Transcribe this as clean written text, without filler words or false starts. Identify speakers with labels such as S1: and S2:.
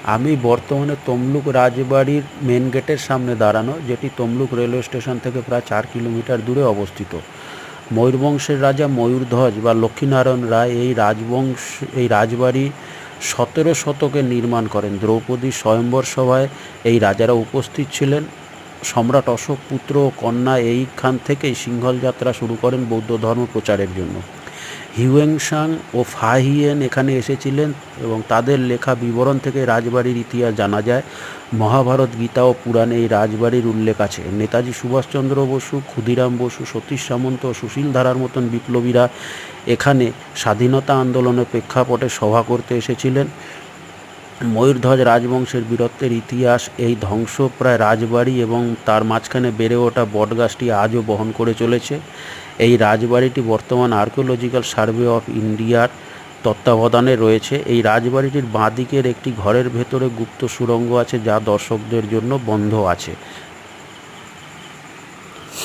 S1: আমি বর্তমানে তমলুক রাজবাড়ির মেন গেটের সামনে দাঁড়ানো, যেটি তমলুক রেলওয়ে স্টেশন থেকে প্রায় 4 কিলোমিটার দূরে অবস্থিত। ময়ূরবংশের রাজা ময়ূরধ্বজ বা লক্ষ্মীনারায়ণ রায় এই রাজবাড়ি 17 শতকে নির্মাণ করেন। দ্রৌপদী স্বয়ম্বর সভায় এই রাজারা উপস্থিত ছিলেন। সম্রাট অশোক পুত্র ও কন্যা এইখান থেকেই সিংহল যাত্রা শুরু করেন বৌদ্ধ ধর্ম প্রচারের জন্য। হিউয়েনসাং ও ফাহিয়েন এখানে এসেছিলেন এবং তাদের লেখা বিবরণ থেকে রাজবাড়ির ইতিহাস জানা যায়। মহাভারত, গীতা ও পুরাণে এই রাজবাড়ির উল্লেখ আছে। নেতাজি সুভাষচন্দ্র বসু, ক্ষুদিরাম বসু, সতীশ সামন্ত ও সুশীল ধারার মতন বিপ্লবীরা এখানে স্বাধীনতা আন্দোলনের প্রেক্ষাপটে সভা করতে এসেছিলেন। ময়ূরধ্বজ রাজবংশের বীরত্বের ইতিহাস এই ধ্বংসপ্রায় রাজবাড়ি এবং তার মাঝখানে বেড়ে ওঠা বটগাছটি আজও বহন করে চলেছে। এই রাজবাড়িটি বর্তমান আর্কিওলজিক্যাল সার্ভে অফ ইন্ডিয়ার তত্ত্বাবধানে রয়েছে। এই রাজবাড়িটির বাঁ দিকের একটি ঘরের ভেতরে গুপ্ত সুড়ঙ্গ আছে, যা দর্শকদের জন্য বন্ধ আছে।